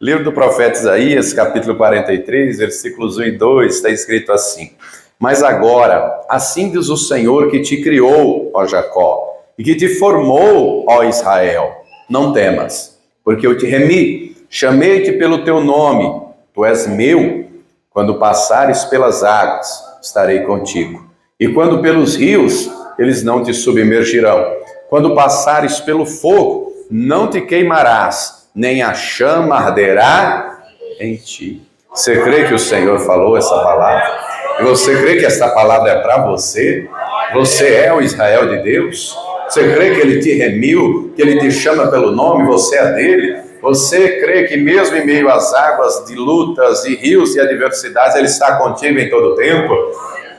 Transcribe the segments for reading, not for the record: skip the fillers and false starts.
Livro do profeta Isaías, capítulo 43, versículos 1 e 2, está escrito assim: Mas agora, assim diz o Senhor que te criou, ó Jacó, e que te formou, ó Israel, não temas, porque eu te remi, chamei-te pelo teu nome, tu és meu. Quando passares pelas águas, estarei contigo, e quando pelos rios, eles não te submergirão. Quando passares pelo fogo, não te queimarás, nem a chama arderá em ti. Você crê que o Senhor falou essa palavra? E você crê que essa palavra é para você? Você é o Israel de Deus? Você crê que Ele te remiu, que Ele te chama pelo nome, você é dele? Você crê que mesmo em meio às águas de lutas e rios e adversidades, Ele está contigo em todo o tempo?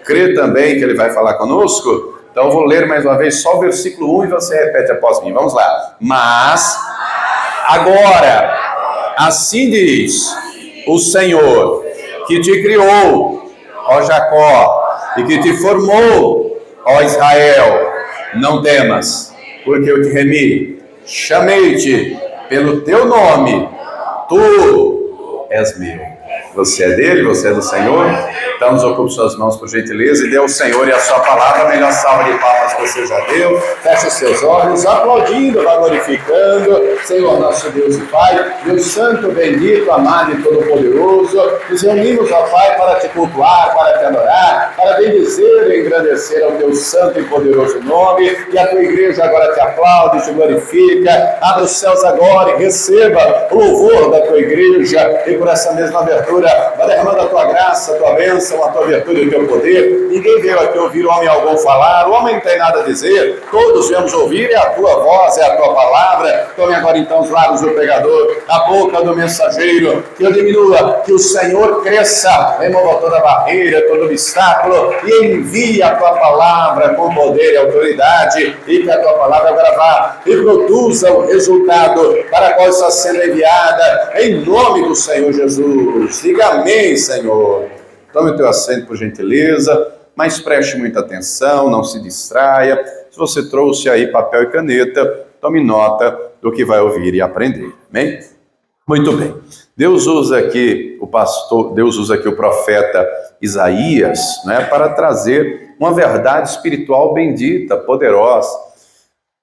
Crê também que Ele vai falar conosco? Então eu vou ler mais uma vez só o versículo 1 e você repete após mim. Vamos lá. Mas agora, assim diz o Senhor, que te criou, ó Jacó, e que te formou, ó Israel, não temas, porque eu te remi, chamei-te pelo teu nome, tu és meu. Você é dele, você é do Senhor. Então nos ocupe suas mãos por gentileza e dê ao Senhor e a sua palavra a melhor salva de palmas que você já deu. Feche os seus olhos, aplaudindo, glorificando. Senhor nosso Deus e Pai, Deus Santo, bendito, amado e todo-poderoso, nos reunimos, ó Pai, para te cultuar, para te adorar, para bendizer e engrandecer ao teu santo e poderoso nome. E a tua igreja agora te aplaude, te glorifica. Abra os céus agora e receba o louvor da tua igreja. E por essa mesma abertura, vai derramando a tua graça, a tua bênção, a tua virtude e o teu poder. Ninguém veio aqui ouvir homem algum falar, o homem não tem nada a dizer, todos viemos ouvir, é a tua voz, é a tua palavra. Tome agora então os lábios do pregador, a boca do mensageiro, que eu diminua, que o Senhor cresça, remova toda barreira, todo obstáculo e envie a tua palavra com poder e autoridade, e que a tua palavra agora vá e produza o resultado para a qual está sendo enviada, em nome do Senhor Jesus. Diga amém, Senhor. Tome o teu assento, por gentileza, mas preste muita atenção, não se distraia. Se você trouxe aí papel e caneta, tome nota do que vai ouvir e aprender. Amém? Muito bem. Deus usa aqui o profeta Isaías, né, para trazer uma verdade espiritual bendita, poderosa.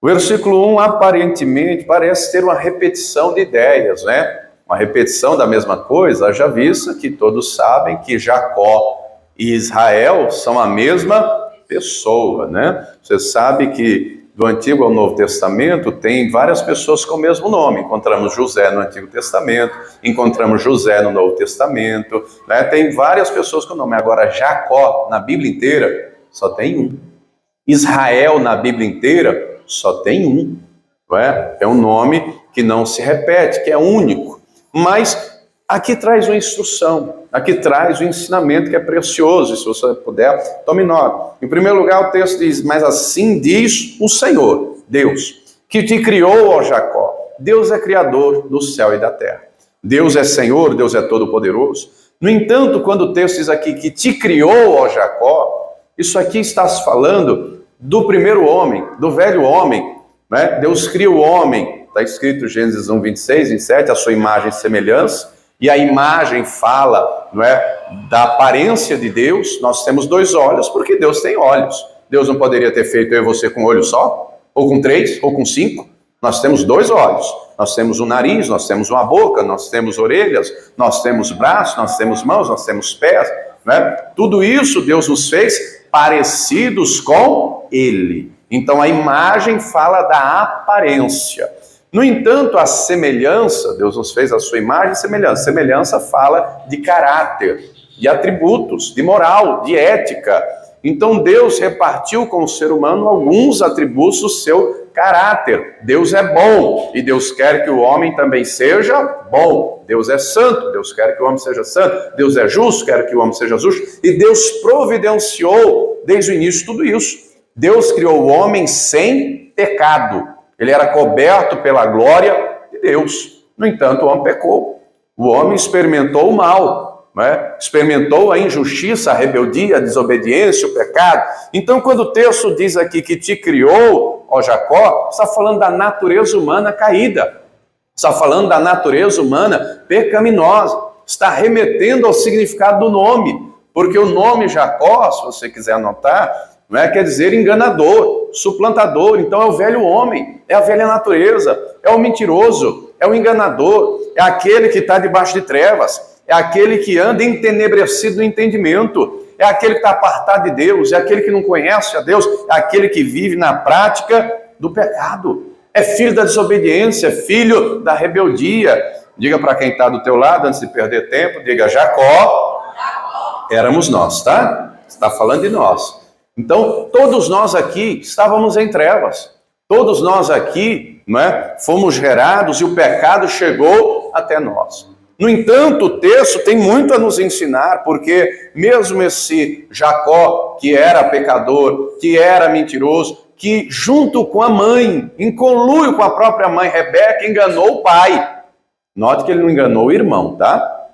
O versículo 1 aparentemente parece ter uma repetição de ideias, né? Uma repetição da mesma coisa, já visto que todos sabem que Jacó e Israel são a mesma pessoa, né? Você sabe que do Antigo ao Novo Testamento tem várias pessoas com o mesmo nome. Encontramos José no Antigo Testamento, encontramos José no Novo Testamento, né? Tem várias pessoas com o nome. Agora, Jacó na Bíblia inteira só tem um. Israel na Bíblia inteira só tem um. Não é? É um nome que não se repete, que é único. Mas aqui traz uma instrução, aqui traz um ensinamento que é precioso, se você puder, tome nota. Em primeiro lugar, o texto diz: mas assim diz o Senhor, Deus, que te criou, ó Jacó. Deus é criador do céu e da terra. Deus é Senhor, Deus é todo-poderoso. No entanto, quando o texto diz aqui que te criou, ó Jacó, isso aqui está se falando do primeiro homem, do velho homem, né? Deus cria o homem. Está escrito Gênesis 1, 26, 27, a sua imagem e semelhança, e a imagem fala, não é, da aparência de Deus. Nós temos dois olhos, porque Deus tem olhos. Deus não poderia ter feito eu e você com um olho só? Ou com 3? Ou com 5? Nós temos dois olhos. Nós temos um nariz, nós temos uma boca, nós temos orelhas, nós temos braços, nós temos mãos, nós temos pés. Né? Tudo isso Deus nos fez parecidos com Ele. Então a imagem fala da aparência. No entanto, a semelhança, Deus nos fez a sua imagem e semelhança. Semelhança fala de caráter, de atributos, de moral, de ética. Então Deus repartiu com o ser humano alguns atributos do seu caráter. Deus é bom e Deus quer que o homem também seja bom. Deus é santo, Deus quer que o homem seja santo. Deus é justo, quer que o homem seja justo. E Deus providenciou desde o início tudo isso. Deus criou o homem sem pecado. Ele era coberto pela glória de Deus. No entanto, o homem pecou. O homem experimentou o mal, né? Experimentou a injustiça, a rebeldia, a desobediência, o pecado. Então, quando o texto diz aqui que te criou, ó Jacó, está falando da natureza humana caída. Está falando da natureza humana pecaminosa. Está remetendo ao significado do nome. Porque o nome Jacó, se você quiser anotar, não é, quer dizer enganador, suplantador. Então é o velho homem, é a velha natureza, é o mentiroso, é o enganador, é aquele que está debaixo de trevas, é aquele que anda entenebrecido no entendimento, é aquele que está apartado de Deus, é aquele que não conhece a Deus, é aquele que vive na prática do pecado. É filho da desobediência, é filho da rebeldia. Diga para quem está do teu lado, antes de perder tempo, diga: Jacó éramos nós, tá? Está falando de nós. Então, todos nós aqui estávamos em trevas. Todos nós aqui, não é, fomos gerados e o pecado chegou até nós. No entanto, o texto tem muito a nos ensinar, porque mesmo esse Jacó, que era pecador, que era mentiroso, que junto com a mãe, em conluio com a própria mãe, Rebeca, enganou o pai. Note que ele não enganou o irmão, tá?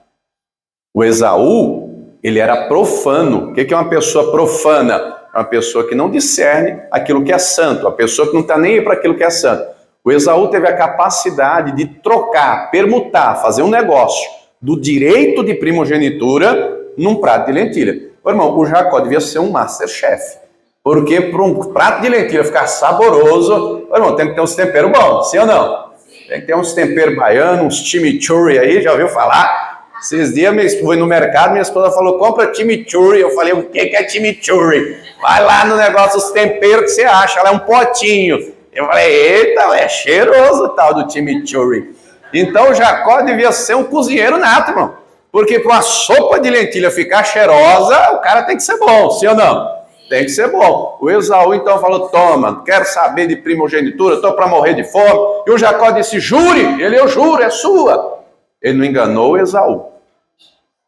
O Esaú, ele era profano. O que é uma pessoa profana? É uma pessoa que não discerne aquilo que é santo, a pessoa que não está nem aí para aquilo que é santo. O Esaú teve a capacidade de trocar, permutar, fazer um negócio do direito de primogenitura num prato de lentilha. Ô, irmão, o Jacó devia ser um masterchef, porque para um prato de lentilha ficar saboroso, ô, irmão, tem que ter uns temperos bons, sim ou não? Tem que ter uns temperos baianos, uns chimichurri aí, já ouviu falar? Esses dias eu fui no mercado, minha esposa falou: compra chimichurri. Eu falei: o que é chimichurri? Vai lá no negócio, os temperos que você acha, lá é um potinho. Eu falei: eita, é cheiroso o tal do chimichurri. Então Jacó devia ser um cozinheiro nato, irmão. Porque para uma sopa de lentilha ficar cheirosa, o cara tem que ser bom, sim ou não? Tem que ser bom. O Esaú então falou: toma, não quero saber de primogenitura, estou para morrer de fome. E o Jacó disse: jure. Ele: eu juro, é sua. Ele não enganou o Esaú.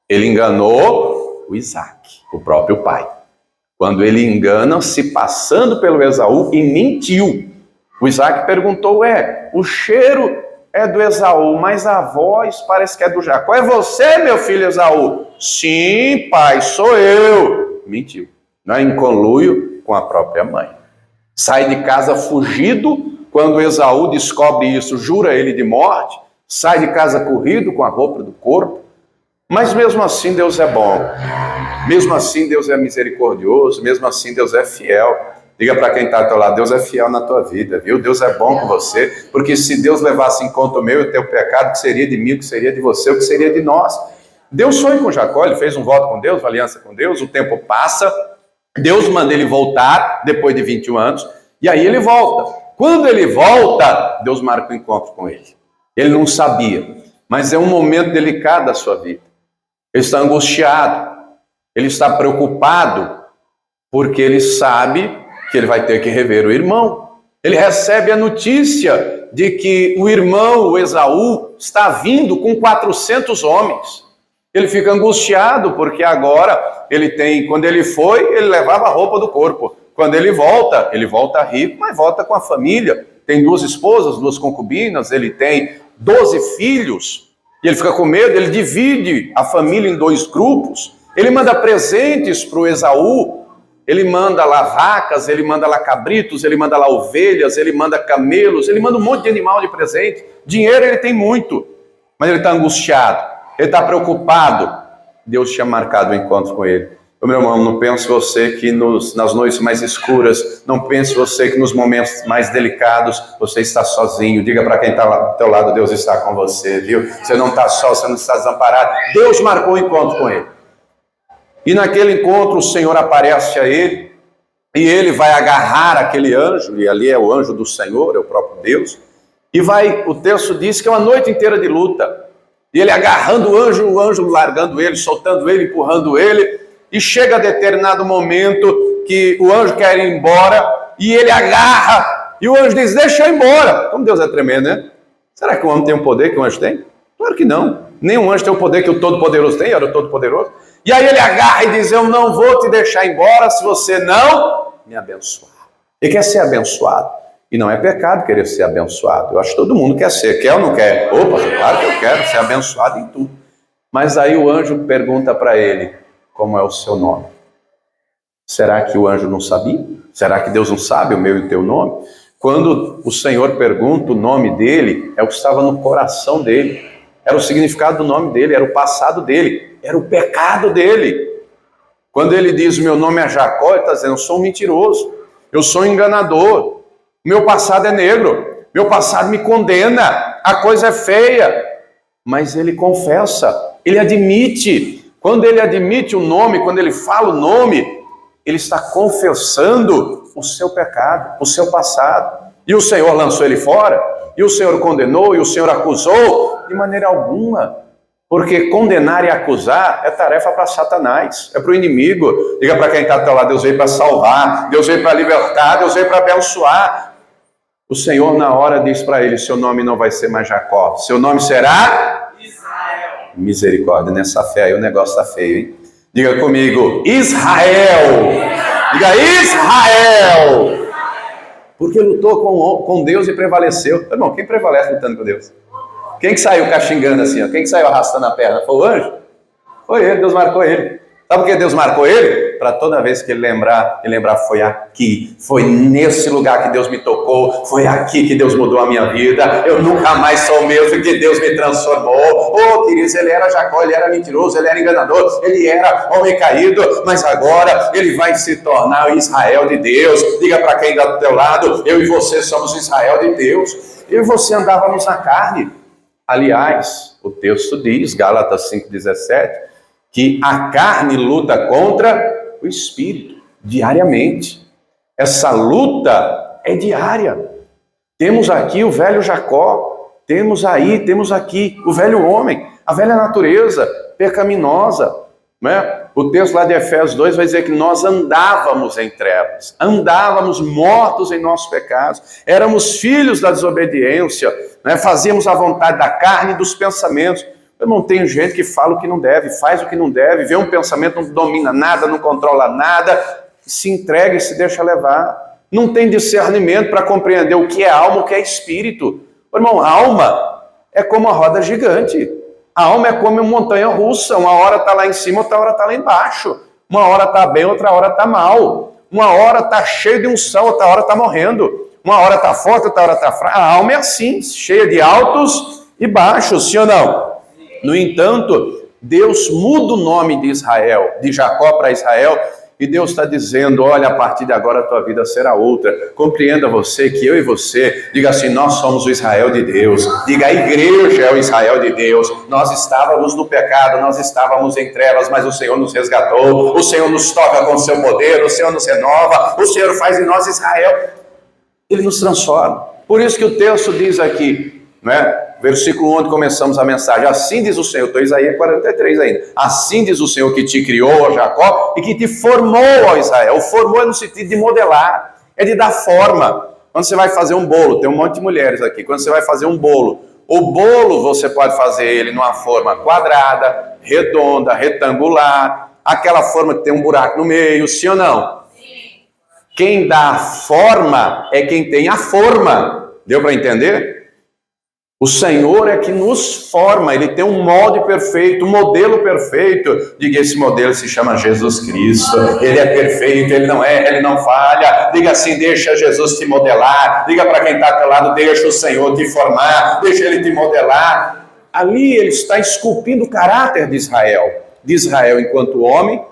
Ele enganou o Isaac, o próprio pai. Quando ele engana, se passando pelo Esaú e mentiu. O Isaac perguntou: o cheiro é do Esaú, mas a voz parece que é do Jacó. É você, meu filho Esaú? Sim, pai, sou eu. Mentiu. Não é, em conluio com a própria mãe. Sai de casa fugido. Quando Esaú descobre isso, jura ele de morte. Sai de casa corrido com a roupa do corpo. Mas mesmo assim Deus é bom. Mesmo assim Deus é misericordioso. Mesmo assim Deus é fiel. Diga para quem está ao teu lado: Deus é fiel na tua vida, viu? Deus é bom com você. Porque se Deus levasse em conta o meu e o teu pecado, o que seria de mim, o que seria de você, o que seria de nós? Deus foi com Jacó, ele fez um voto com Deus, uma aliança com Deus. O tempo passa. Deus manda ele voltar depois de 21 anos. E aí ele volta. Quando ele volta, Deus marca um encontro com ele. Ele não sabia, mas é um momento delicado da sua vida. Ele está angustiado, ele está preocupado, porque ele sabe que ele vai ter que rever o irmão. Ele recebe a notícia de que o irmão, o Esaú, está vindo com 400 homens. Ele fica angustiado, porque agora quando ele foi, ele levava a roupa do corpo. Quando ele volta rico, mas volta com a família. Tem 2 esposas, 2 concubinas, ele tem 12 filhos, e ele fica com medo, ele divide a família em 2 grupos, ele manda presentes para o Esaú, ele manda lá vacas, ele manda lá cabritos, ele manda lá ovelhas, ele manda camelos, ele manda um monte de animal de presente. Dinheiro ele tem muito, mas ele está angustiado, ele está preocupado. Deus tinha marcado o encontro com ele. Meu irmão, não pense você que nas noites mais escuras, não pense você que nos momentos mais delicados você está sozinho. Diga para quem está do teu lado: Deus está com você, viu? Você não está só, você não está desamparado. Deus marcou o encontro com ele. E naquele encontro o Senhor aparece a ele, e ele vai agarrar aquele anjo, e ali é o anjo do Senhor, é o próprio Deus, e o texto diz que é uma noite inteira de luta. E ele agarrando o anjo largando ele, soltando ele, empurrando ele. E chega a determinado momento que o anjo quer ir embora, e ele agarra, e o anjo diz: deixa eu ir embora. Como Deus é tremendo, né? Será que o homem tem o poder que o anjo tem? Claro que não. Nenhum anjo tem o poder que o Todo-Poderoso tem, era o Todo-Poderoso. E aí ele agarra e diz: eu não vou te deixar embora se você não me abençoar. Ele quer ser abençoado. E não é pecado querer ser abençoado. Eu acho que todo mundo quer ser. Quer ou não quer? Opa, claro que eu quero ser abençoado em tudo. Mas aí o anjo pergunta para ele: como é o seu nome? Será que o anjo não sabia? Será que Deus não sabe o meu e o teu nome? Quando o Senhor pergunta o nome dele, é o que estava no coração dele. Era o significado do nome dele, era o passado dele, era o pecado dele. Quando ele diz, meu nome é Jacó, ele está dizendo, eu sou um mentiroso, eu sou um enganador, meu passado é negro, meu passado me condena, a coisa é feia. Mas ele confessa, ele admite. Quando ele admite o nome, quando ele fala o nome, ele está confessando o seu pecado, o seu passado. E o Senhor lançou ele fora, e o Senhor condenou, e o Senhor acusou, de maneira alguma. Porque condenar e acusar é tarefa para Satanás, é para o inimigo. Diga para quem está ao teu lado, Deus veio para salvar, Deus veio para libertar, Deus veio para abençoar. O Senhor na hora diz para ele, seu nome não vai ser mais Jacó, seu nome será Israel. Misericórdia, nessa fé aí o negócio está feio, hein? Diga comigo, Israel. Diga Israel. Porque lutou com Deus e prevaleceu. Irmão, quem prevalece lutando com Deus? Quem que saiu caxingando assim? Ó? Quem que saiu arrastando a perna? Foi o anjo? Foi ele, Deus marcou ele. Sabe por que Deus marcou ele? Para toda vez que ele lembrar, foi aqui, foi nesse lugar que Deus me tocou, foi aqui que Deus mudou a minha vida, eu nunca mais sou o mesmo, que Deus me transformou. Oh, queridos, ele era Jacó, ele era mentiroso, ele era enganador, ele era homem caído, mas agora ele vai se tornar o Israel de Deus. Diga para quem está do teu lado, eu e você somos o Israel de Deus. Eu e você andávamos na carne. Aliás, o texto diz, Gálatas 5,17, que a carne luta contra o espírito, diariamente. Essa luta é diária. Temos aqui o velho Jacó, temos aqui o velho homem, a velha natureza pecaminosa, né? O texto lá de Efésios 2 vai dizer que nós andávamos em trevas, andávamos mortos em nossos pecados, éramos filhos da desobediência, né? Fazíamos a vontade da carne e dos pensamentos. Eu não tenho gente que fala o que não deve, faz o que não deve, vê um pensamento, não domina nada, não controla nada, se entrega e se deixa levar. Não tem discernimento para compreender o que é alma, o que é espírito. Irmão, alma é como uma roda gigante. A alma é como uma montanha russa, uma hora está lá em cima, outra hora está lá embaixo. Uma hora está bem, outra hora está mal. Uma hora está cheio de unção, outra hora está morrendo. Uma hora está forte, outra hora está fraca. A alma é assim, cheia de altos e baixos, sim ou não? No entanto, Deus muda o nome de Israel, de Jacó para Israel, e Deus está dizendo, olha, a partir de agora a tua vida será outra. Compreenda você que eu e você, diga assim, nós somos o Israel de Deus. Diga, a igreja é o Israel de Deus. Nós estávamos no pecado, nós estávamos em trevas, mas o Senhor nos resgatou, o Senhor nos toca com o seu poder, o Senhor nos renova, o Senhor faz em nós Israel. Ele nos transforma. Por isso que o texto diz aqui, né? Versículo 1, onde começamos a mensagem, assim diz o Senhor, estou em Isaías 43 ainda, assim diz o Senhor que te criou, ó Jacó, e que te formou, ó Israel. O formou é no sentido de modelar, é de dar forma. Quando você vai fazer um bolo, tem um monte de mulheres aqui, quando você vai fazer um bolo, o bolo você pode fazer ele numa forma quadrada, redonda, retangular, aquela forma que tem um buraco no meio, sim ou não? Sim. Quem dá a forma é quem tem a forma. Deu para entender? O Senhor é que nos forma, Ele tem um molde perfeito, um modelo perfeito. Diga, esse modelo se chama Jesus Cristo. Ele é perfeito, Ele não erra, Ele não falha. Diga assim, deixa Jesus te modelar. Diga para quem está ao teu lado, deixa o Senhor te formar, deixa Ele te modelar. Ali Ele está esculpindo o caráter de Israel enquanto homem.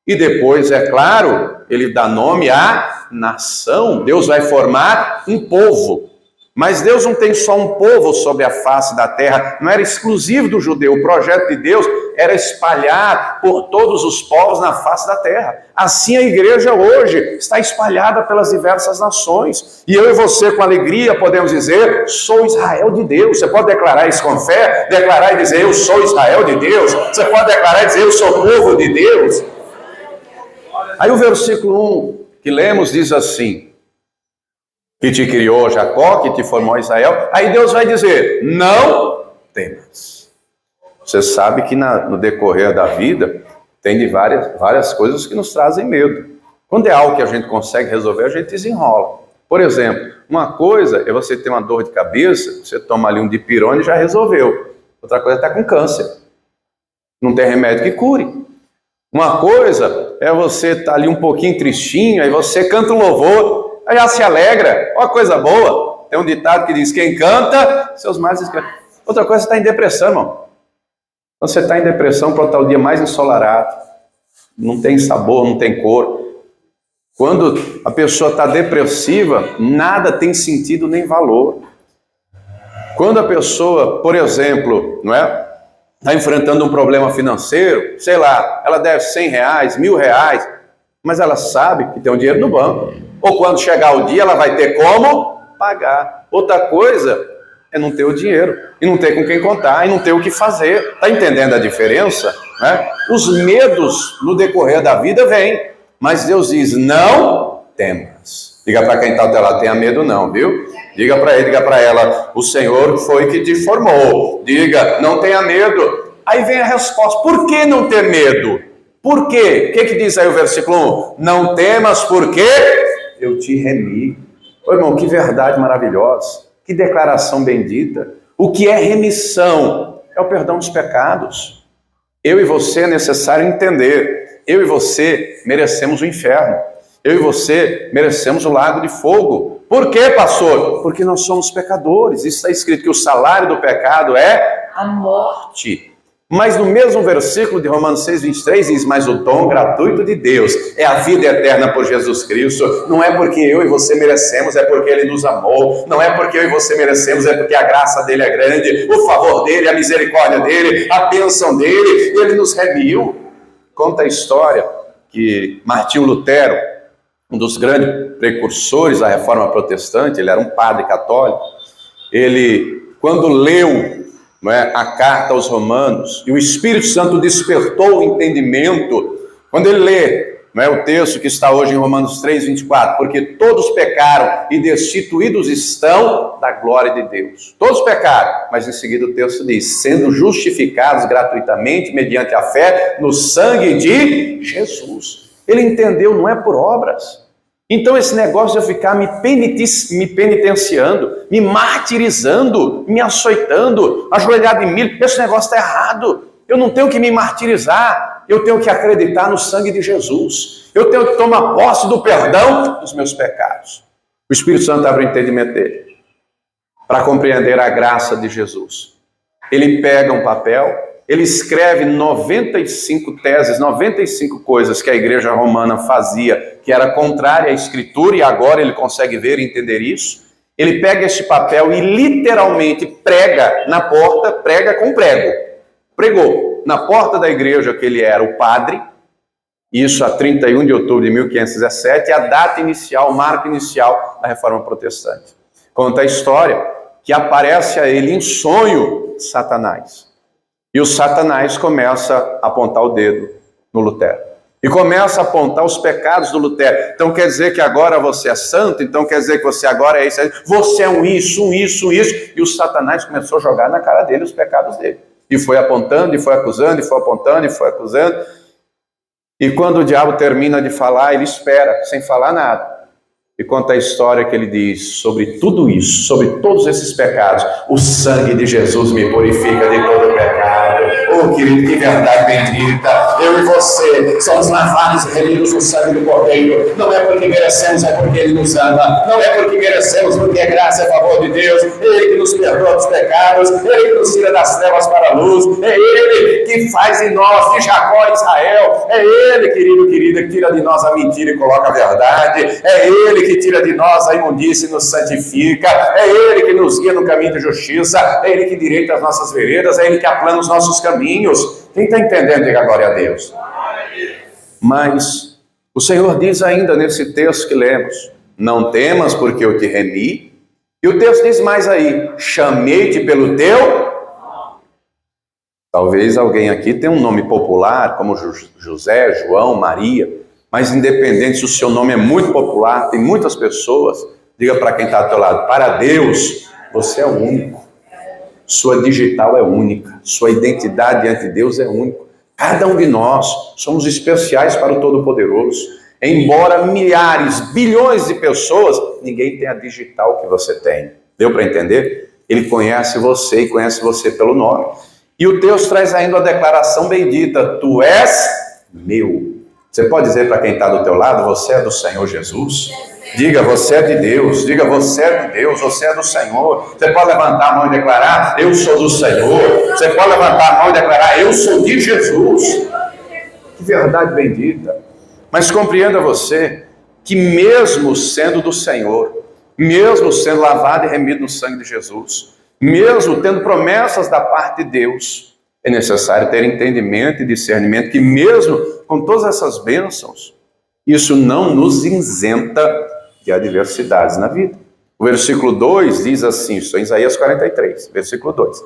E depois, é claro, Ele dá nome à nação. Deus vai formar um povo. Mas Deus não tem só um povo sobre a face da terra, não era exclusivo do judeu. O projeto de Deus era espalhar por todos os povos na face da terra. Assim a igreja hoje está espalhada pelas diversas nações. E eu e você, com alegria, podemos dizer, sou Israel de Deus. Você pode declarar isso com fé? Declarar e dizer, eu sou Israel de Deus. Você pode declarar e dizer, eu sou povo de Deus. Aí o versículo 1 que lemos diz assim, que te criou Jacó, que te formou Israel. Aí Deus vai dizer, não temas. Você sabe que no decorrer da vida, tem de várias coisas que nos trazem medo. Quando é algo que a gente consegue resolver, a gente desenrola. Por exemplo, uma coisa é você ter uma dor de cabeça, você toma ali um dipirona e já resolveu. Outra coisa é estar com câncer. Não tem remédio que cure. Uma coisa é você estar ali um pouquinho tristinho, aí você canta o louvor, já se alegra, ó coisa boa. Tem um ditado que diz, quem canta, seus males esquecem. Outra coisa, você está em depressão, irmão. Quando você está em depressão, pode estar o dia mais ensolarado, não tem sabor, não tem cor. Quando a pessoa está depressiva, nada tem sentido nem valor. Quando a pessoa, por exemplo, não é, está enfrentando um problema financeiro, sei lá, ela deve R$100, R$1.000, mas ela sabe que tem um dinheiro no banco. Ou quando chegar o dia, ela vai ter como pagar. Outra coisa é não ter o dinheiro, e não ter com quem contar, e não ter o que fazer. Está entendendo a diferença? Né? Os medos no decorrer da vida vêm, mas Deus diz, não temas. Diga para quem está ao teu lado, tenha medo não, viu? Diga para ele, diga para ela, o Senhor foi que te formou. Diga, não tenha medo. Aí vem a resposta, por que não ter medo? Por quê? O que diz aí o versículo 1? Não temas porque eu te remi. Ô, irmão, que verdade maravilhosa, que declaração bendita. O que é remissão? É o perdão dos pecados. Eu e você é necessário entender, eu e você merecemos o inferno. Eu e você merecemos o lago de fogo. Por quê, pastor? Porque nós somos pecadores. Isso está escrito que o salário do pecado é a morte. Mas no mesmo versículo de Romanos 6,23 diz, mas o dom gratuito de Deus é a vida eterna por Jesus Cristo. Não é porque eu e você merecemos, é porque Ele nos amou. Não é porque eu e você merecemos, é porque a graça dEle é grande, o favor dEle, a misericórdia dEle, a bênção dEle, Ele nos remiu. Conta a história que Martinho Lutero, um dos grandes precursores da Reforma Protestante, ele era um padre católico, ele, quando leu a carta aos Romanos, e o Espírito Santo despertou o entendimento, quando ele lê o texto que está hoje em Romanos 3,24, porque todos pecaram e destituídos estão da glória de Deus. Todos pecaram, mas em seguida o texto diz, sendo justificados gratuitamente mediante a fé no sangue de Jesus. Ele entendeu, não é por obras. Então esse negócio de eu ficar me penitenciando, me martirizando, me açoitando, ajoelhado em milho, esse negócio está errado. Eu não tenho que me martirizar, eu tenho que acreditar no sangue de Jesus. Eu tenho que tomar posse do perdão dos meus pecados. O Espírito Santo abre o entendimento dele para compreender a graça de Jesus. Ele pega um papel, ele escreve 95 teses, 95 coisas que a igreja romana fazia, que era contrária à Escritura, e agora ele consegue ver e entender isso. Ele pega este papel e literalmente prega na porta, prega com prego. Pregou na porta da igreja que ele era o padre, isso a 31 de outubro de 1517, a data inicial, o marco inicial da Reforma Protestante. Conta a história que aparece a ele em sonho Satanás. E o Satanás começa a apontar o dedo no Lutero. E começa a apontar os pecados do Lutero. Então quer dizer que agora você é santo? Então quer dizer que você agora é isso? Você é um isso. E o Satanás começou a jogar na cara dele os pecados dele. E foi apontando, e foi acusando, e foi apontando, e foi acusando. E quando o diabo termina de falar, ele espera, sem falar nada. E conta a história que ele diz, sobre tudo isso, sobre todos esses pecados, o sangue de Jesus me purifica de todo pecado. Oh, querido, que verdade bendita. Eu e você somos lavados e remidos no sangue do Cordeiro. Não é porque merecemos, é porque Ele nos ama. Não é porque merecemos, porque é graça, é favor de Deus. É Ele que nos perdoa dos pecados. É Ele que nos tira das trevas para a luz. É Ele que faz em nós, de Jacó e Israel. É Ele, querido, querida, que tira de nós a mentira e coloca a verdade. É Ele que tira de nós a imundícia e nos santifica. É Ele que nos guia no caminho de justiça. É Ele que direita as nossas veredas. É Ele que aplana os nossos caminhos. Quem está entendendo, diga glória a Deus. Mas o Senhor diz ainda nesse texto que lemos, não temas porque eu te remi. E o texto diz mais aí, chamei-te pelo teu. Talvez alguém aqui tenha um nome popular, como José, João, Maria. Mas independente se o seu nome é muito popular, tem muitas pessoas, diga para quem está ao teu lado, para Deus, você é o único. Sua digital é única, sua identidade diante de Deus é única. Cada um de nós somos especiais para o Todo-Poderoso. Embora milhares, bilhões de pessoas, ninguém tem a digital que você tem. Deu para entender? Ele conhece você e conhece você pelo nome. E o texto traz ainda a declaração bendita, tu és meu. Você pode dizer para quem está do teu lado, você é do Senhor Jesus? Diga, você é de Deus. Diga, você é de Deus, você é do Senhor. Você pode levantar a mão e declarar, eu sou do Senhor. Você pode levantar a mão e declarar, eu sou de Jesus. Que verdade bendita. Mas compreenda você que mesmo sendo do Senhor, mesmo sendo lavado e remido no sangue de Jesus, mesmo tendo promessas da parte de Deus, é necessário ter entendimento e discernimento que mesmo com todas essas bênçãos, isso não nos isenta de adversidades na vida. O versículo 2 diz assim, isso é Isaías 43, versículo 2.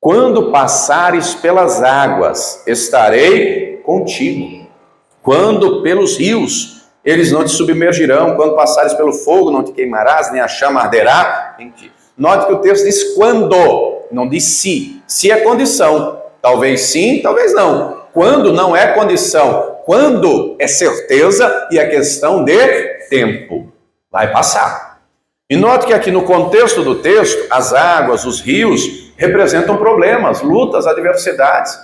Quando passares pelas águas, estarei contigo. Quando pelos rios, eles não te submergirão. Quando passares pelo fogo, não te queimarás, nem a chama arderá em ti. Note que o texto diz quando, não diz se. Se é condição. Talvez sim, talvez não. Quando não é condição. Quando é certeza e é questão de tempo. Vai passar. E note que aqui no contexto do texto, as águas, os rios, representam problemas, lutas, adversidades.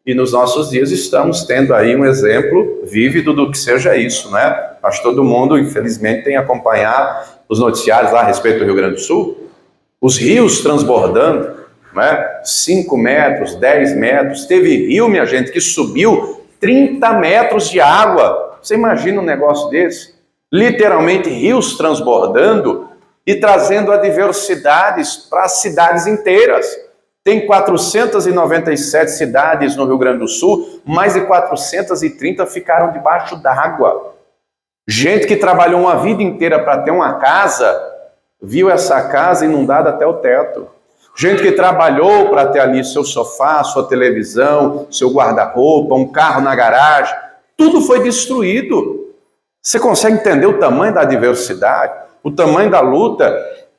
E nos nossos dias estamos tendo aí um exemplo vívido do que seja isso, né? Acho que todo mundo, infelizmente, tem acompanhado os noticiários lá a respeito do Rio Grande do Sul. Os rios transbordando, né? 5 metros, 10 metros. Teve rio, minha gente, que subiu 30 metros de água. Você imagina um negócio desse? Literalmente rios transbordando e trazendo adversidades para as cidades inteiras. Tem 497 cidades no Rio Grande do Sul, mais de 430 ficaram debaixo d'água. Gente que trabalhou uma vida inteira para ter uma casa, viu essa casa inundada até o teto. Gente que trabalhou para ter ali seu sofá, sua televisão, seu guarda-roupa, um carro na garagem, tudo foi destruído. Você consegue entender o tamanho da adversidade, o tamanho da luta?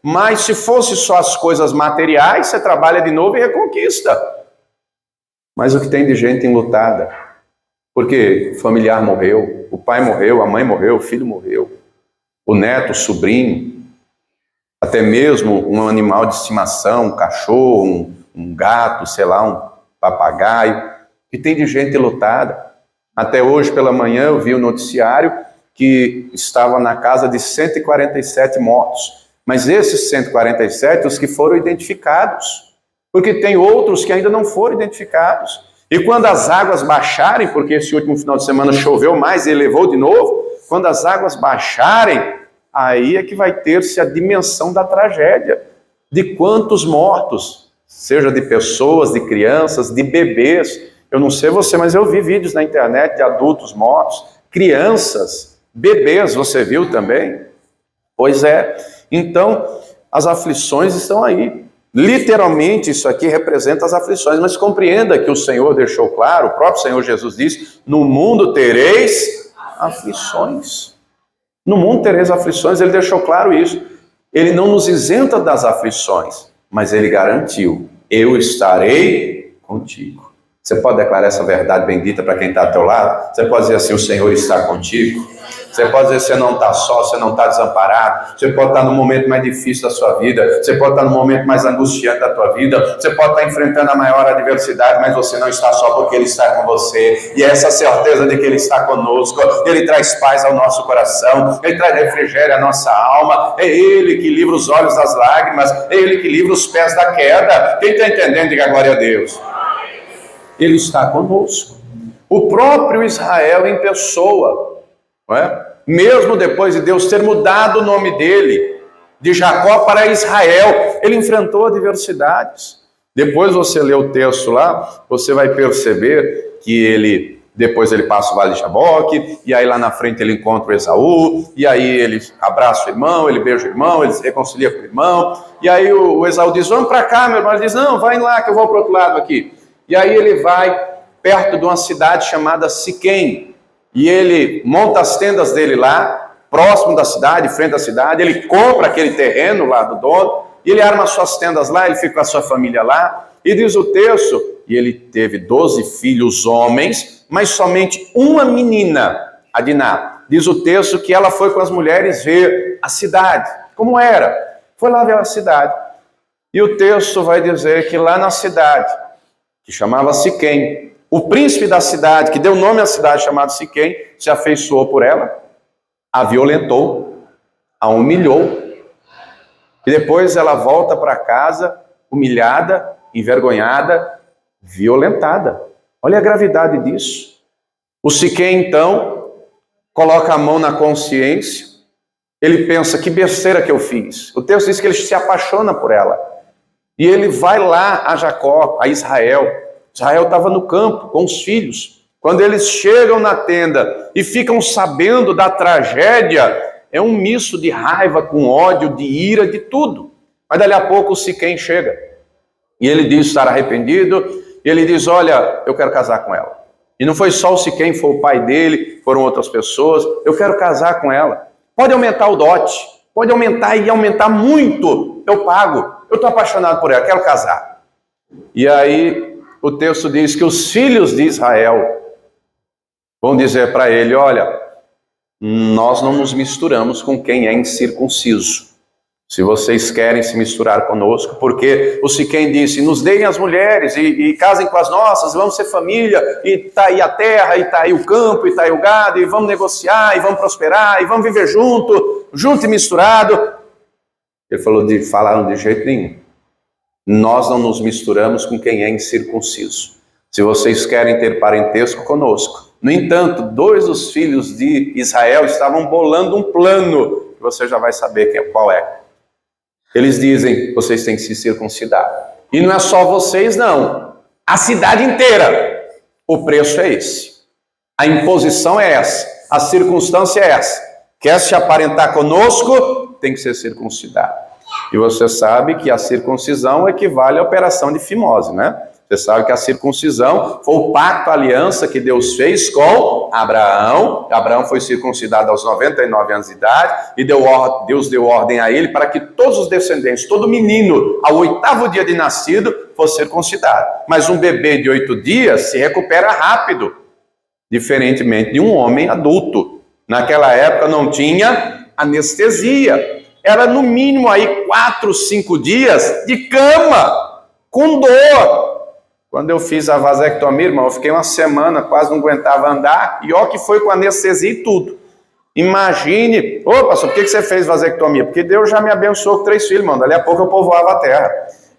Mas se fosse só as coisas materiais, você trabalha de novo e reconquista. Mas o que tem de gente enlutada? Porque o familiar morreu, o pai morreu, a mãe morreu, o filho morreu, o neto, o sobrinho, até mesmo um animal de estimação, um cachorro, um gato, sei lá, um papagaio. Que tem de gente enlutada. Até hoje pela manhã eu vi o noticiário que estava na casa de 147 mortos. Mas esses 147, os que foram identificados, porque tem outros que ainda não foram identificados. E quando as águas baixarem, porque esse último final de semana choveu mais e elevou de novo, quando as águas baixarem, aí é que vai ter-se a dimensão da tragédia, de quantos mortos, seja de pessoas, de crianças, de bebês. Eu não sei você, mas eu vi vídeos na internet de adultos mortos, crianças, bebês, você viu também? Pois é. Então, as aflições estão aí. Literalmente, isso aqui representa as aflições, mas compreenda que o Senhor deixou claro, o próprio Senhor Jesus diz, no mundo tereis aflições. No mundo tereis aflições, ele deixou claro isso. Ele não nos isenta das aflições, mas ele garantiu, eu estarei contigo. Você pode declarar essa verdade bendita para quem está ao teu lado? Você pode dizer assim, o Senhor está contigo? Você pode dizer que você não está só, você não está desamparado. Você pode estar no momento mais difícil da sua vida. Você pode estar no momento mais angustiante da tua vida. Você pode estar enfrentando a maior adversidade, mas você não está só porque Ele está com você. E essa certeza de que Ele está conosco, Ele traz paz ao nosso coração, Ele traz refrigério à nossa alma. É Ele que livra os olhos das lágrimas, é Ele que livra os pés da queda. Quem está entendendo, diga glória a Deus. Ele está conosco. O próprio Israel em pessoa, não é? Mesmo depois de Deus ter mudado o nome dele, de Jacó para Israel, ele enfrentou adversidades. Depois você lê o texto lá, você vai perceber que depois ele passa o Vale de Jaboque, e aí lá na frente ele encontra o Esaú, e aí ele abraça o irmão, ele beija o irmão, ele se reconcilia com o irmão, e aí o Esaú diz, vamos para cá, meu irmão. Ele diz, não, vai lá que eu vou para o outro lado aqui. E aí ele vai perto de uma cidade chamada Siquém, e ele monta as tendas dele lá, próximo da cidade, frente à cidade, ele compra aquele terreno lá do dono, e ele arma suas tendas lá, ele fica com a sua família lá, e diz o texto, e ele teve 12 filhos homens, mas somente uma menina, a Diná. Diz o texto que ela foi com as mulheres ver a cidade, como era, foi lá ver a cidade. E o texto vai dizer que lá na cidade, que chamava Siquém, o príncipe da cidade, que deu nome à cidade chamada Siquém, se afeiçoou por ela, a violentou, a humilhou. E depois ela volta para casa humilhada, envergonhada, violentada. Olha a gravidade disso. O Siquém, então, coloca a mão na consciência. Ele pensa, que besteira que eu fiz. O texto diz que ele se apaixona por ela. E ele vai lá a Jacó, a Israel. Israel estava no campo com os filhos. Quando eles chegam na tenda e ficam sabendo da tragédia, é um misto de raiva com ódio, de ira, de tudo. Mas dali a pouco o Siquém chega. E ele diz estar arrependido. E ele diz, olha, eu quero casar com ela. E não foi só o Siquém, foi o pai dele, foram outras pessoas. Eu quero casar com ela. Pode aumentar o dote. Pode aumentar e aumentar muito. Eu pago. Eu estou apaixonado por ela, quero casar. E aí o texto diz que os filhos de Israel vão dizer para ele, olha, nós não nos misturamos com quem é incircunciso. Se vocês querem se misturar conosco, porque o Siquém disse, nos deem as mulheres e casem com as nossas, vamos ser família, e está aí a terra, e está aí o campo, e está aí o gado, e vamos negociar, e vamos prosperar, e vamos viver junto e misturado. Ele falaram de jeito nenhum. Nós não nos misturamos com quem é incircunciso. Se vocês querem ter parentesco conosco. No entanto, 2 dos filhos de Israel estavam bolando um plano, que você já vai saber qual é. Eles dizem, vocês têm que se circuncidar. E não é só vocês, não. A cidade inteira. O preço é esse. A imposição é essa. A circunstância é essa. Quer se aparentar conosco, tem que ser circuncidado. E você sabe que a circuncisão equivale à operação de fimose, né? Você sabe que a circuncisão foi o pacto, a aliança que Deus fez com Abraão. Abraão foi circuncidado aos 99 anos de idade e Deus deu ordem a ele para que todos os descendentes, todo menino, ao 8º dia de nascido, fosse circuncidado. Mas um bebê de 8 dias se recupera rápido, diferentemente de um homem adulto. Naquela época não tinha anestesia. Era no mínimo aí 4, 5 dias de cama, com dor. Quando eu fiz a vasectomia, irmão, eu fiquei uma semana, quase não aguentava andar, e ó que foi com anestesia e tudo. Imagine, ô pastor, por que você fez vasectomia? Porque Deus já me abençoou com 3 filhos, irmão, dali a pouco eu povoava a terra.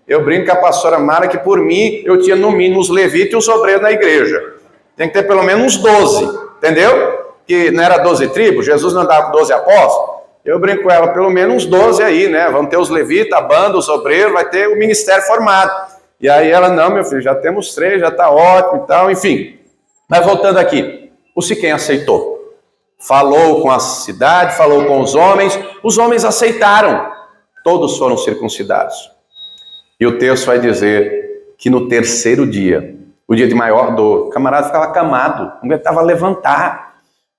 Eu brinco com a pastora Mara que por mim, eu tinha no mínimo os levitas e os obreiros na igreja. Tem que ter pelo menos uns 12, entendeu? Que não era 12 tribos, Jesus não andava com 12 apóstolos. Eu brinco com ela, pelo menos uns 12 aí, né? Vamos ter os levitas, a banda, os obreiros, vai ter o ministério formado. E aí ela, não, meu filho, já temos 3, já está ótimo e tal, enfim. Mas voltando aqui, o Siquém aceitou. Falou com a cidade, falou com os homens aceitaram. Todos foram circuncidados. E o texto vai dizer que no 3º dia, o dia de maior dor, o camarada ficava acamado, não aguentava levantar.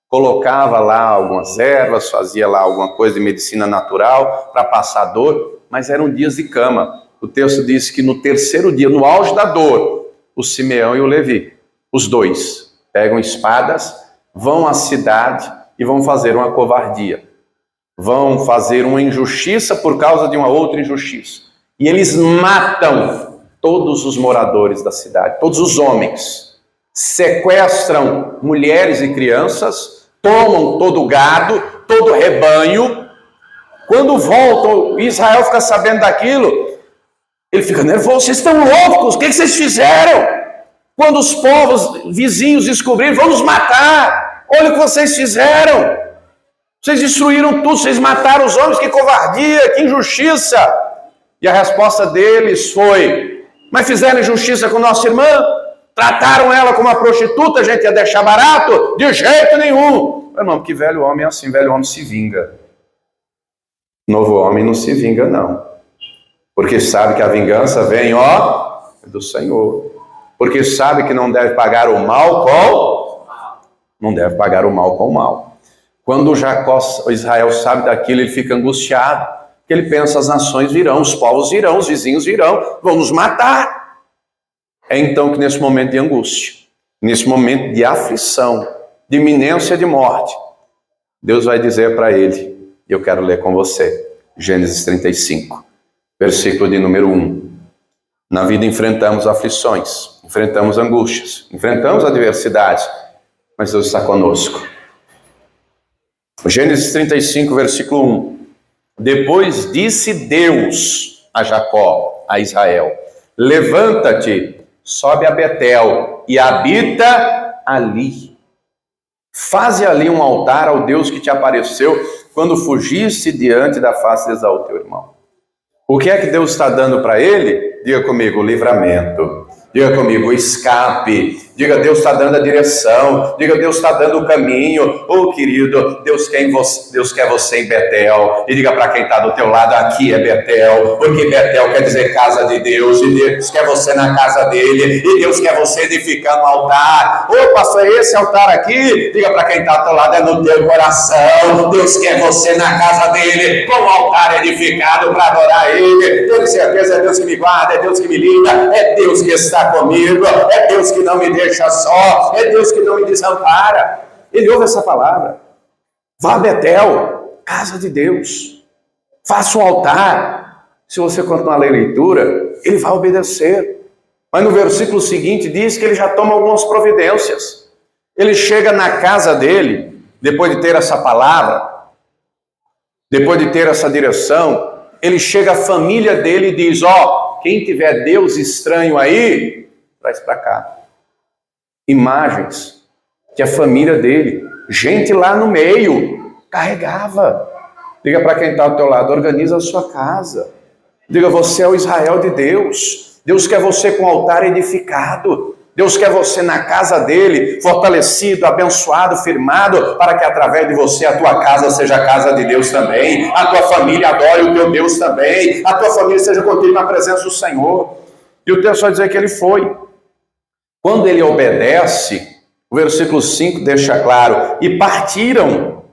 Colocava lá algumas ervas, fazia lá alguma coisa de medicina natural para passar dor, mas eram dias de cama. O texto diz que no 3º dia, no auge da dor, o Simeão e o Levi, os 2, pegam espadas, vão à cidade e vão fazer uma covardia. Vão fazer uma injustiça por causa de uma outra injustiça. E eles matam todos os moradores da cidade, todos os homens. Sequestram mulheres e crianças, tomam todo o gado, todo o rebanho. Quando voltam, Israel fica sabendo daquilo, ele fica nervoso, vocês estão loucos, o que vocês fizeram? Quando os povos vizinhos descobrirem, vão nos matar, olha o que vocês fizeram, vocês destruíram tudo, vocês mataram os homens, que covardia, que injustiça. E a resposta deles foi, mas fizeram injustiça com nossa irmã? Trataram ela como uma prostituta, a gente ia deixar barato? De jeito nenhum. Meu irmão, porque velho homem é assim, velho homem se vinga. Novo homem não se vinga, não. Porque sabe que a vingança vem, ó, do Senhor. Porque sabe que não deve pagar o mal com... Não deve pagar o mal com o mal. Quando o Israel sabe daquilo, ele fica angustiado. Porque ele pensa, as nações virão, os povos virão, os vizinhos virão, vão nos matar. É então que nesse momento de angústia, nesse momento de aflição, de iminência de morte, Deus vai dizer para ele, eu quero ler com você, Gênesis 35. Versículo de número 1. Na vida enfrentamos aflições, enfrentamos angústias, enfrentamos adversidades, mas Deus está conosco. Gênesis 35, versículo 1. Depois disse Deus a Jacó, a Israel: levanta-te, sobe a Betel e habita ali. Faze ali um altar ao Deus que te apareceu quando fugiste diante da face de Esaú, teu irmão. O que é que Deus está dando para ele? Diga comigo, livramento. Diga comigo, escape. Diga, Deus está dando a direção. Diga, Deus está dando o caminho. Oh, querido, Deus quer você em Betel. E diga para quem está do teu lado, aqui é Betel. Porque Betel quer dizer casa de Deus. E Deus quer você na casa dele. E Deus quer você edificando um altar. Oh, pastor, esse altar aqui, diga para quem está do teu lado, é no teu coração. Deus quer você na casa dele, com o altar edificado para adorar ele. Tenho certeza, é Deus que me guarda, é Deus que me livra, é Deus que está comigo, é Deus que não me deixa só, é Deus que não me desampara. Ele ouve essa palavra. Vá a Betel, casa de Deus. Faça um altar. Se você continuar a ler a leitura, ele vai obedecer. Mas no versículo seguinte diz que ele já toma algumas providências. Ele chega na casa dele, depois de ter essa palavra, depois de ter essa direção, ele chega à família dele e diz: ó, quem tiver Deus estranho aí, traz para cá. Imagens que a família dele, gente lá no meio, carregava. Diga para quem está ao teu lado, organiza a sua casa. Diga, você é o Israel de Deus. Deus quer você com o altar edificado. Deus quer você na casa dele, fortalecido, abençoado, firmado, para que através de você a tua casa seja a casa de Deus também, a tua família adore o teu Deus também, a tua família seja contínua na presença do Senhor. E o texto vai dizer que ele foi. Quando ele obedece, o versículo 5 deixa claro, e partiram.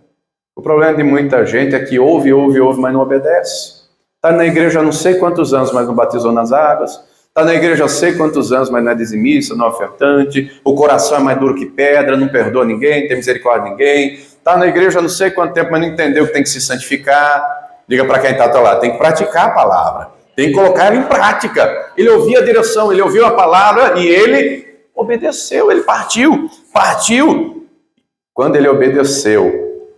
O problema de muita gente é que ouve, mas não obedece. Está na igreja há não sei quantos anos, mas não batizou nas águas. Está na igreja há sei quantos anos, mas não é dizimista, não é ofertante. O coração é mais duro que pedra, não perdoa ninguém, tem misericórdia de ninguém. Está na igreja há não sei quanto tempo, mas não entendeu que tem que se santificar. Diga para quem está ao teu lado, tem que praticar a palavra. Tem que colocar ela em prática. Ele ouviu a direção, ele ouviu a palavra e ele obedeceu, ele partiu. Quando ele obedeceu,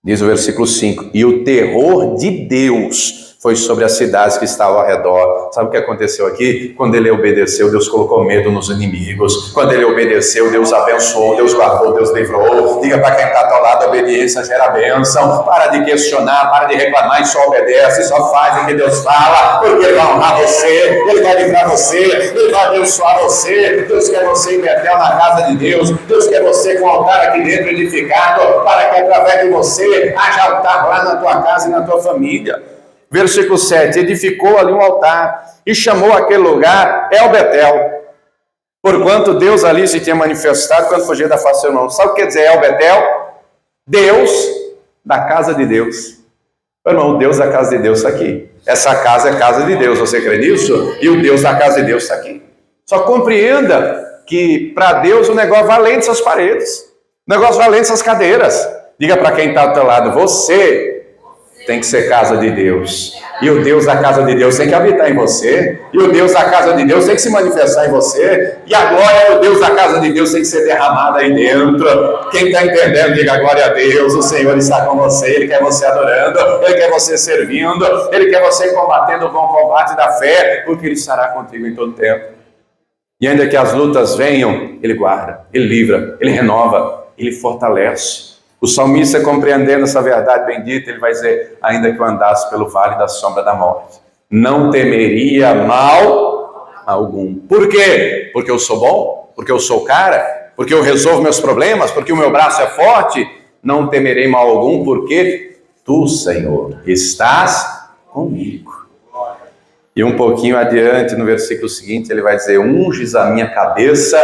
diz o versículo 5, e o terror de Deus foi sobre as cidades que estavam ao redor. Sabe o que aconteceu aqui? Quando ele obedeceu, Deus colocou medo nos inimigos. Quando ele obedeceu, Deus abençoou, Deus guardou, Deus livrou. Diga para quem está ao teu lado, a obediência gera bênção. Para de questionar, para de reclamar e só obedece, só faz o que Deus fala, porque Ele vai honrar você, Ele vai livrar você, Ele vai abençoar você. Deus quer você em Betel na casa de Deus. Deus quer você com o altar aqui dentro edificado, para que através de você haja altar lá na tua casa e na tua família. Versículo 7, edificou ali um altar e chamou aquele lugar El-Betel, porquanto Deus ali se tinha manifestado quando fugia da face do seu irmão. Sabe o que quer dizer El-Betel? Deus da casa de Deus. Meu irmão, o Deus da casa de Deus está aqui. Essa casa é casa de Deus, você crê nisso? E o Deus da casa de Deus está aqui. Só compreenda que para Deus o negócio vai além dessas paredes, o negócio vai além dessas cadeiras. Diga para quem está ao teu lado, você tem que ser casa de Deus. E o Deus da casa de Deus tem que habitar em você. E o Deus da casa de Deus tem que se manifestar em você. E a glória do Deus da casa de Deus tem que ser derramada aí dentro. Quem está entendendo, diga glória a Deus. O Senhor está com você. Ele quer você adorando. Ele quer você servindo. Ele quer você combatendo o bom combate da fé. Porque Ele estará contigo em todo tempo. E ainda que as lutas venham, Ele guarda, Ele livra, Ele renova, Ele fortalece. O salmista, compreendendo essa verdade bendita, ele vai dizer, ainda que eu andasse pelo vale da sombra da morte, não temeria mal algum. Por quê? Porque eu sou bom? Porque eu sou cara? Porque eu resolvo meus problemas? Porque o meu braço é forte? Não temerei mal algum, porque tu, Senhor, estás comigo. E um pouquinho adiante, no versículo seguinte, ele vai dizer, unges a minha cabeça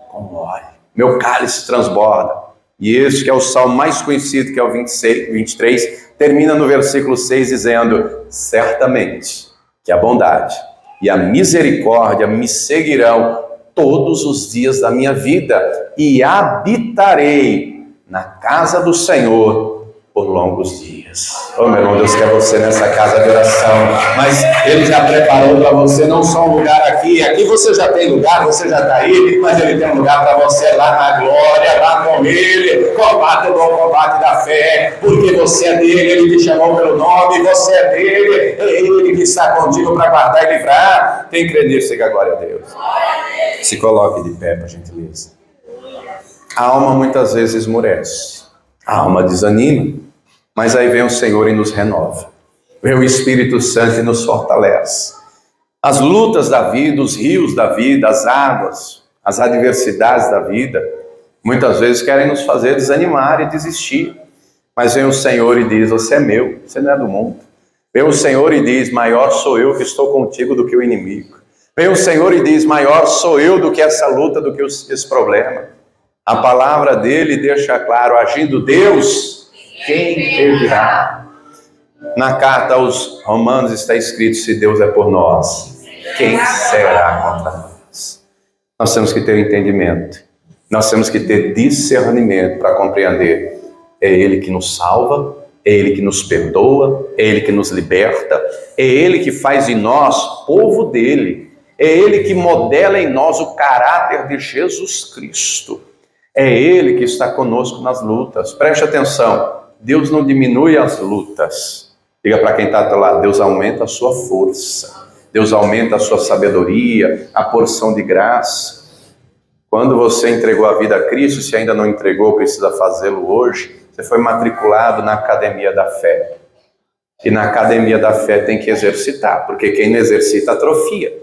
com óleo, meu cálice transborda. E este que é o salmo mais conhecido, que é o 23, termina no versículo 6 dizendo, certamente que a bondade e a misericórdia me seguirão todos os dias da minha vida e habitarei na casa do Senhor por longos dias. Oh, meu irmão, Deus quer você nessa casa de oração, mas Ele já preparou para você não só um lugar aqui. Aqui você já tem lugar, você já está aí, mas Ele tem um lugar para você lá na glória, lá com Ele. Combate o bom combate da fé, porque você é dele, Ele te chamou pelo nome, você é dele, é Ele que está contigo para guardar e livrar. Quem crê nisso, diga glória a Deus. Se coloque de pé, por gentileza. A alma muitas vezes esmorece, a alma desanima, mas aí vem o Senhor e nos renova. Vem o Espírito Santo e nos fortalece. As lutas da vida, os rios da vida, as águas, as adversidades da vida, muitas vezes querem nos fazer desanimar e desistir. Mas vem o Senhor e diz, você é meu, você não é do mundo. Vem o Senhor e diz, maior sou eu que estou contigo do que o inimigo. Vem o Senhor e diz, maior sou eu do que essa luta, do que esse problema. A palavra dele deixa claro, agindo Deus, quem impedirá? Na carta aos Romanos está escrito, se Deus é por nós, quem será contra nós? Nós temos que ter entendimento, nós temos que ter discernimento para compreender. É Ele que nos salva, é Ele que nos perdoa, é Ele que nos liberta, é Ele que faz em nós povo dele, é Ele que modela em nós o caráter de Jesus Cristo. É Ele que está conosco nas lutas. Preste atenção, Deus não diminui as lutas. Diga para quem está do teu lado, Deus aumenta a sua força, Deus aumenta a sua sabedoria, a porção de graça. Quando você entregou a vida a Cristo, se ainda não entregou, precisa fazê-lo hoje, você foi matriculado na academia da fé. E na academia da fé tem que exercitar, porque quem não exercita atrofia.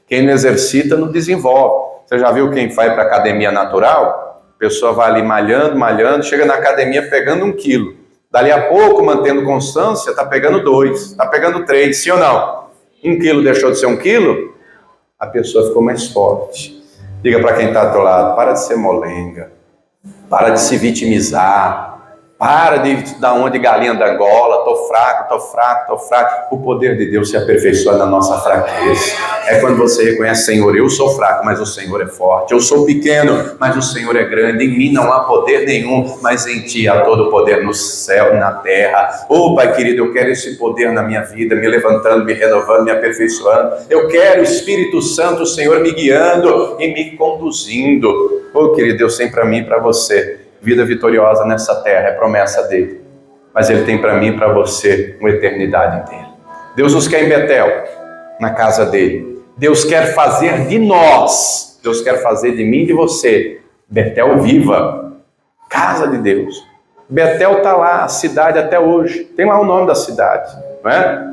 Quem não exercita não desenvolve. Você já viu quem vai para a academia natural? A pessoa vai ali malhando, chega na academia pegando 1 quilo. Dali a pouco, mantendo constância, está pegando 2, está pegando 3, sim ou não? 1 quilo deixou de ser 1 quilo, a pessoa ficou mais forte. Diga para quem está do teu lado, para de ser molenga, para de se vitimizar, para de dar uma de galinha da Angola, estou fraco. O poder de Deus se aperfeiçoa na nossa fraqueza. É quando você reconhece, Senhor, eu sou fraco, mas o Senhor é forte. Eu sou pequeno, mas o Senhor é grande. Em mim não há poder nenhum, mas em Ti há todo o poder no céu e na terra. Oh, Pai querido, eu quero esse poder na minha vida, me levantando, me renovando, me aperfeiçoando. Eu quero o Espírito Santo, o Senhor me guiando e me conduzindo. Oh, querido, Deus tem para mim e para você vida vitoriosa nessa terra, é promessa dele. Mas ele tem para mim e para você uma eternidade dele. Deus nos quer em Betel, na casa dele. Deus quer fazer de nós, Deus quer fazer de mim e de você, Betel viva, casa de Deus. Betel está lá, a cidade até hoje, tem lá o nome da cidade, não é?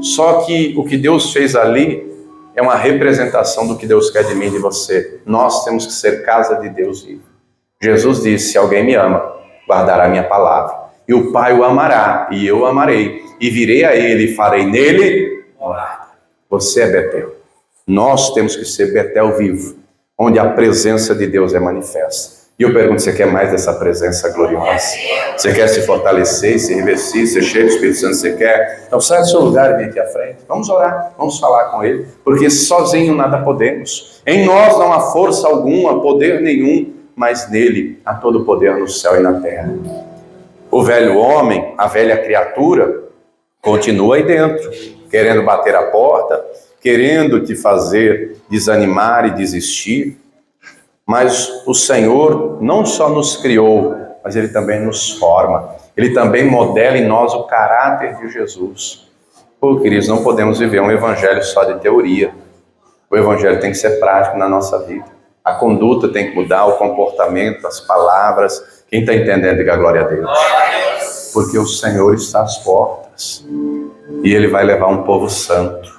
Só que o que Deus fez ali é uma representação do que Deus quer de mim e de você. Nós temos que ser casa de Deus viva. Jesus disse, se alguém me ama, guardará minha palavra. E o Pai o amará, e eu o amarei. E virei a ele e farei nele morada. Você é Betel. Nós temos que ser Betel vivo, onde a presença de Deus é manifesta. E eu pergunto, você quer mais dessa presença gloriosa? Você quer se fortalecer, se revestir, ser cheio do Espírito Santo? Você quer? Então sai do seu lugar e vem aqui à frente. Vamos orar, vamos falar com Ele. Porque sozinho nada podemos. Em nós não há força alguma, poder nenhum. Mas nele há todo o poder no céu e na terra. O velho homem, a velha criatura, continua aí dentro, querendo bater a porta, querendo te fazer desanimar e desistir. Mas o Senhor não só nos criou, mas Ele também nos forma. Ele também modela em nós o caráter de Jesus. Oh, queridos, não podemos viver um evangelho só de teoria. O evangelho tem que ser prático na nossa vida. A conduta tem que mudar, o comportamento, as palavras. Quem está entendendo, diga glória a Deus. Porque o Senhor está às portas. E Ele vai levar um povo santo.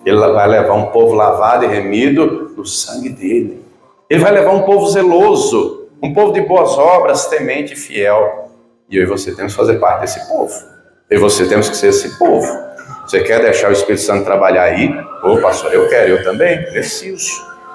Ele vai levar um povo lavado e remido do sangue dEle. Ele vai levar um povo zeloso, um povo de boas obras, temente e fiel. E eu e você temos que fazer parte desse povo. Eu e você temos que ser esse povo. Você quer deixar o Espírito Santo trabalhar aí? Ô pastor, eu quero, eu também preciso.